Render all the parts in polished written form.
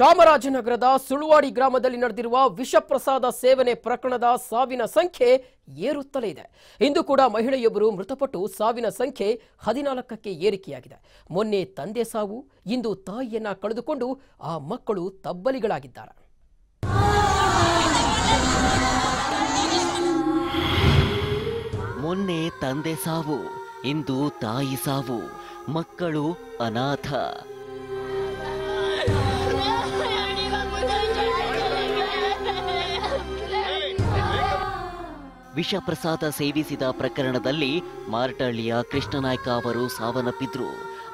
ಚಾಮರಾಜನಗರದ ಸುಳ್ವಾಡಿ ಗ್ರಾಮದಲ್ಲಿ ನಡೆದಿರುವ ವಿಷಪ್ರಸಾದ ಸೇವನೆ ಪ್ರಕರಣದ ಸಾವಿನ ಸಂಖ್ಯೆ ಏರುತ್ತಲೇ ಇದೆ. ಇಂದು ಕೂಡ ಮಹಿಳೆಯೊಬ್ಬರು ಮೃತಪಟ್ಟು ಸಾವಿನ ಸಂಖ್ಯೆ 14ಕ್ಕೆ ಏರಿಕೆಯಾಗಿದೆ. ಮೊನ್ನೆ ತಂದೆ ಸಾವು, ಇಂದು ತಾಯಿಯನ್ನ ಕಳೆದುಕೊಂಡು ಆ ಮಕ್ಕಳು ತಬ್ಬಲಿಗಳಾಗಿದ್ದಾರೆ. ಮೊನ್ನೆ ತಂದೆ ಸಾವು, ಇಂದು ತಾಯಿ ಸಾವು, ಮಕ್ಕಳು ಅನಾಥ. ವಿಷಪ್ರಸಾದ ಸೇವಿಸಿದ ಪ್ರಕರಣದಲ್ಲಿ ಮಾರ್ಟಳ್ಳಿಯ ಕೃಷ್ಣನಾಯ್ಕ ಅವರು ಸಾವನ್ನಪ್ಪಿದ್ರು.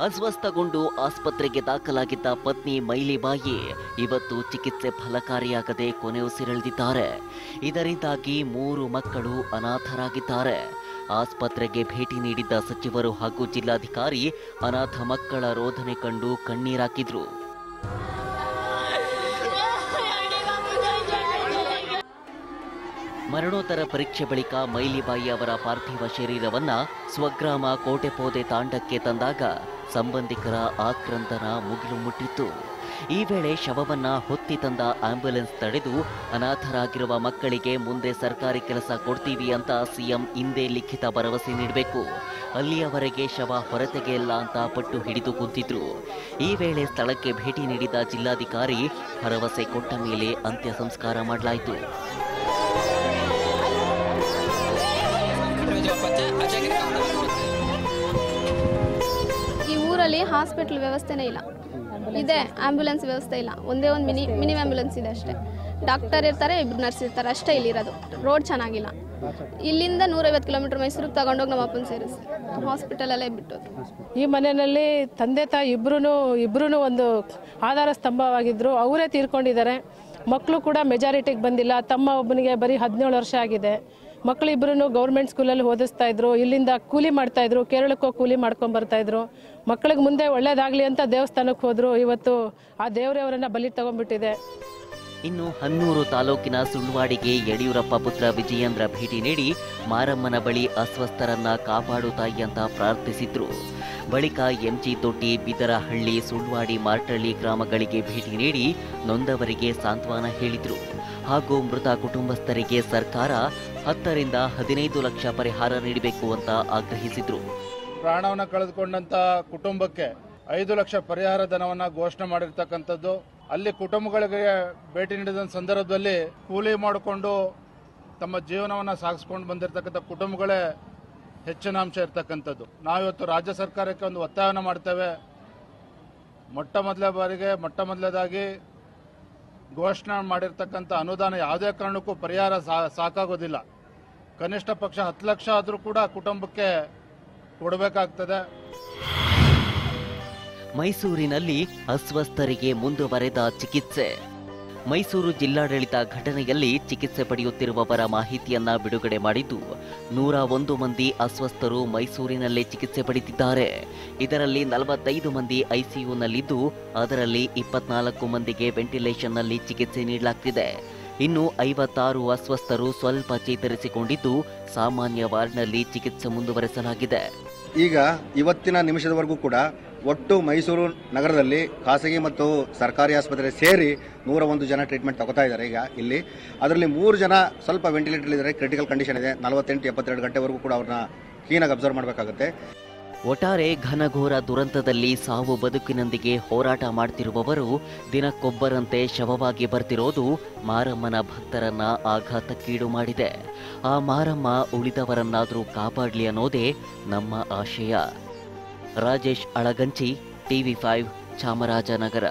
ಅಸ್ವಸ್ಥಗೊಂಡು ಆಸ್ಪತ್ರೆಗೆ ದಾಖಲಾಗಿದ್ದ ಪತ್ನಿ ಮೈಲಿಬಾಯಿ ಇವತ್ತು ಚಿಕಿತ್ಸೆ ಫಲಕಾರಿಯಾಗದೆ ಕೊನೆಯುಸಿರೆಳೆದಿದ್ದಾರೆ. ಇದರಿಂದಾಗಿ 3 ಮಕ್ಕಳು ಅನಾಥರಾಗಿದ್ದಾರೆ. ಆಸ್ಪತ್ರೆಗೆ ಭೇಟಿ ನೀಡಿದ್ದ ಸಚಿವರು ಹಾಗೂ ಜಿಲ್ಲಾಧಿಕಾರಿ ಅನಾಥ ಮಕ್ಕಳ ರೋದನೆ ಕಂಡು ಕಣ್ಣೀರಾಕಿದ್ರು. ಮರಣೋತ್ತರ ಪರೀಕ್ಷೆ ಬಳಿಕ ಮೈಲಿಬಾಯಿ ಅವರ ಪಾರ್ಥಿವ ಶರೀರವನ್ನ ಸ್ವಗ್ರಾಮ ಕೋಟೆಪೋದೆ ತಾಂಡಕ್ಕೆ ತಂದಾಗ ಸಂಬಂಧಿಕರ ಆಕ್ರಂದನ ಮುಗಿಲು ಮುಟ್ಟಿತ್ತು. ಈ ವೇಳೆ ಶವವನ್ನ ಹೊತ್ತಿ ತಂದ ಆಂಬ್ಯುಲೆನ್ಸ್ ತಡೆದು ಅನಾಥರಾಗಿರುವ ಮಕ್ಕಳಿಗೆ ಮುಂದೆ ಸರ್ಕಾರಿ ಕೆಲಸ ಕೊಡ್ತೀವಿ ಅಂತ ಸಿಎಂ ಹಿಂದೆ ಲಿಖಿತ ಭರವಸೆ ನೀಡಬೇಕು, ಅಲ್ಲಿಯವರೆಗೆ ಶವ ಹೊರತೆಗೆಯಲ್ಲ ಅಂತ ಪಟ್ಟು ಹಿಡಿದು ಕುಂತಿದ್ರು. ಈ ವೇಳೆ ಸ್ಥಳಕ್ಕೆ ಭೇಟಿ ನೀಡಿದ ಜಿಲ್ಲಾಧಿಕಾರಿ ಭರವಸೆ ಕೊಟ್ಟ ಮೇಲೆ ಅಂತ್ಯ ಸಂಸ್ಕಾರ ಮಾಡಲಾಯಿತು. ಈ ಊರಲ್ಲಿ ಹಾಸ್ಪಿಟಲ್ ವ್ಯವಸ್ಥೆನೇ ಇಲ್ಲ, ಇದೆ ಆಂಬ್ಯುಲೆನ್ಸ್ ವ್ಯವಸ್ಥೆ ಇಲ್ಲ. ಒಂದೇ ಒಂದು ಮಿನಿ ಆಂಬ್ಯುಲೆನ್ಸ್ ಇದೆ ಅಷ್ಟೇ. ಡಾಕ್ಟರ್ ಇರ್ತಾರೆ, 2 ನರ್ಸ್ ಇರ್ತಾರೆ ಅಷ್ಟೇ ಇಲ್ಲಿರೋದು. ರೋಡ್ ಚೆನ್ನಾಗಿಲ್ಲ. ಇಲ್ಲಿಂದ 150 ಕಿಲೋಮೀಟರ್ ಮೈಸೂರಿಗೆ ತಗೊಂಡೋಗಿ ನಮ್ಮ ಅಪ್ಪನ ಸೇರಿಸಿ ಹಾಸ್ಪಿಟಲಲ್ಲೇ ಬಿಟ್ಟು. ಈ ಮನೆಯಲ್ಲಿ ತಂದೆ ತಾಯಿ ಇಬ್ಬರೂ ಒಂದು ಆಧಾರ ಸ್ತಂಭವಾಗಿದ್ದರು. ಅವರೇ ತೀರ್ಕೊಂಡಿದ್ದಾರೆ. ಮಕ್ಕಳು ಕೂಡ ಮೆಜಾರಿಟಿಗೆ ಬಂದಿಲ್ಲ. ತಮ್ಮ ಒಬ್ಬನಿಗೆ ಬರೀ 17 ವರ್ಷ ಆಗಿದೆ. ಮಕ್ಕಳಿಬ್ಬರೂ ಗೌರ್ಮೆಂಟ್ ಸ್ಕೂಲಲ್ಲಿ ಓದಿಸ್ತಾ ಇದ್ರು. ಇಲ್ಲಿಂದ ಕೂಲಿ ಮಾಡ್ತಾ ಇದ್ರು, ಕೇರಳಕ್ಕೋ ಕೂಲಿ ಮಾಡ್ಕೊಂಡು ಬರ್ತಾ ಇದ್ರು. ಮಕ್ಕಳಿಗೆ ಮುಂದೆ ಒಳ್ಳೇದಾಗಲಿ ಅಂತ ದೇವಸ್ಥಾನಕ್ಕೆ ಹೋದ್ರು. ಇವತ್ತು ಆ ದೇವರೇ ಅವರನ್ನ ಬಲಿ ತಗೊಂಡ್ಬಿಟ್ಟಿದೆ. ಇನ್ನು ಹನ್ನೂರು ತಾಲೂಕಿನ ಸುಳ್ವಾಡಿಗೆ ಯಡಿಯೂರಪ್ಪ ಪುತ್ರ ವಿಜಯೇಂದ್ರ ಭೇಟಿ ನೀಡಿ ಮಾರಮ್ಮನ ಬಳಿ ಅಸ್ವಸ್ಥರನ್ನ ಕಾಪಾಡು ತಾಯಿ ಅಂತ ಪ್ರಾರ್ಥಿಸಿದ್ರು. ಬಳಿಕ ಎಂಜಿ ತೊಟ್ಟಿ, ಬಿದರಹಳ್ಳಿ, ಸುಳ್ವಾಡಿ, ಮಾರ್ಟಳ್ಳಿ ಗ್ರಾಮಗಳಿಗೆ ಭೇಟಿ ನೀಡಿ ನೊಂದವರಿಗೆ ಸಾಂತ್ವನ ಹೇಳಿದ್ರು. ಹಾಗೂ ಮೃತ ಕುಟುಂಬಸ್ಥರಿಗೆ ಸರ್ಕಾರ 10 ರಿಂದ 15 ಲಕ್ಷ ಪರಿಹಾರ ನೀಡಬೇಕು ಅಂತ ಆಗ್ರಹಿಸಿದ್ರು. ಪ್ರಾಣವನ್ನು ಕಳೆದುಕೊಂಡಂತ ಕುಟುಂಬಕ್ಕೆ 5 ಲಕ್ಷ ಪರಿಹಾರ ಧನವನ್ನ ಘೋಷಣೆ ಮಾಡಿರ್ತಕ್ಕಂಥದ್ದು. ಅಲ್ಲಿ ಕುಟುಂಬಗಳಿಗೆ ಭೇಟಿ ನೀಡಿದ ಸಂದರ್ಭದಲ್ಲಿ ಕೂಲಿ ಮಾಡಿಕೊಂಡು ತಮ್ಮ ಜೀವನವನ್ನು ಸಾಗಿಸ್ಕೊಂಡು ಬಂದಿರತಕ್ಕಂಥ ಕುಟುಂಬಗಳೇ ಹೆಚ್ಚಿನ ಅಂಶ ಇರ್ತಕ್ಕಂಥದ್ದು. ನಾವಿವತ್ತು ರಾಜ್ಯ ಸರ್ಕಾರಕ್ಕೆ ಒಂದು ಒತ್ತಾಯವನ್ನು ಮಾಡ್ತೇವೆ. ಮೊಟ್ಟ ಮೊದಲದಾಗಿ ಘೋಷಣೆ ಮಾಡಿರ್ತಕ್ಕಂಥ ಅನುದಾನ ಯಾವುದೇ ಕಾರಣಕ್ಕೂ ಪರಿಹಾರ ಸಾಕಾಗೋದಿಲ್ಲ. ಕನಿಷ್ಠ ಪಕ್ಷ 10 ಲಕ್ಷ ಆದರೂ ಕೂಡ ಕುಟುಂಬಕ್ಕೆ ಕೊಡಬೇಕಾಗ್ತದೆ. ಮೈಸೂರಿನಲ್ಲಿ ಅಸ್ವಸ್ಥರಿಗೆ ಮುಂದುವರೆದ ಚಿಕಿತ್ಸೆ. ಮೈಸೂರು ಜಿಲ್ಲಾಡಳಿತ ಘಟನೆಯಲ್ಲಿ ಚಿಕಿತ್ಸೆ ಪಡೆಯುತ್ತಿರುವವರ ಮಾಹಿತಿಯನ್ನ ಬಿಡುಗಡೆ ಮಾಡಿದ್ದು, 101 ಮಂದಿ ಅಸ್ವಸ್ಥರು ಮೈಸೂರಿನಲ್ಲೇ ಚಿಕಿತ್ಸೆ ಪಡೆದಿದ್ದಾರೆ. ಇದರಲ್ಲಿ 45 ಮಂದಿ ಐಸಿಯುನಲ್ಲಿದ್ದು, ಅದರಲ್ಲಿ 24 ಮಂದಿಗೆ ವೆಂಟಿಲೇಷನ್ನಲ್ಲಿ ಚಿಕಿತ್ಸೆ ನೀಡಲಾಗ್ತಿದೆ. ಇನ್ನು 56 ಅಸ್ವಸ್ಥರು ಸ್ವಲ್ಪ ಚೇತರಿಸಿಕೊಂಡಿದ್ದು, ಸಾಮಾನ್ಯ ವಾರ್ಡ್ನಲ್ಲಿ ಚಿಕಿತ್ಸೆ ಮುಂದುವರೆಸಲಾಗಿದೆ. ಈಗ ಇವತ್ತಿನ ನಿಮಿಷದವರೆಗೂ ಕೂಡ ಒಟ್ಟು ಮೈಸೂರು ನಗರದಲ್ಲಿ ಖಾಸಗಿ ಮತ್ತು ಸರ್ಕಾರಿ ಆಸ್ಪತ್ರೆ ಸೇರಿ 101 ಜನ ಟ್ರೀಟ್ಮೆಂಟ್ ತಗೋತಾ ಇದ್ದಾರೆ. ಈಗ ಇಲ್ಲಿ ಅದರಲ್ಲಿ 3 ಜನ ಸ್ವಲ್ಪ ವೆಂಟಿಲೇಟರ್ ಇದ್ದಾರೆ, ಕ್ರಿಟಿಕಲ್ ಕಂಡೀಷನ್ ಇದೆ. 48-72 ಗಂಟೆವರೆಗೂ ಕೂಡ ಅವ್ರನ್ನ ಕ್ಲೀನಾಗಿ ಅಬ್ಸರ್ವ್ ಮಾಡಬೇಕಾಗುತ್ತೆ. ಒಟ್ಟಾರೆ ಘನಘೋರ ದುರಂತದಲ್ಲಿ ಸಾವು ಬದುಕಿನೊಂದಿಗೆ ಹೋರಾಟ ಮಾಡ್ತಿರುವವರು ದಿನಕ್ಕೊಬ್ಬರಂತೆ ಶವವಾಗಿ ಬರ್ತಿರೋದು ಮಾರಮ್ಮನ ಭಕ್ತರನ್ನ ಆಘಾತಕ್ಕೀಡು ಮಾಡಿದೆ. ಆ ಮಾರಮ್ಮ ಉಳಿದವರನ್ನಾದರೂ ಕಾಪಾಡಲಿ ಅನ್ನೋದೇ ನಮ್ಮ ಆಶಯ. ರಾಜೇಶ್ ಅಳಗಂಚಿ, TV5, ಚಾಮರಾಜನಗರ.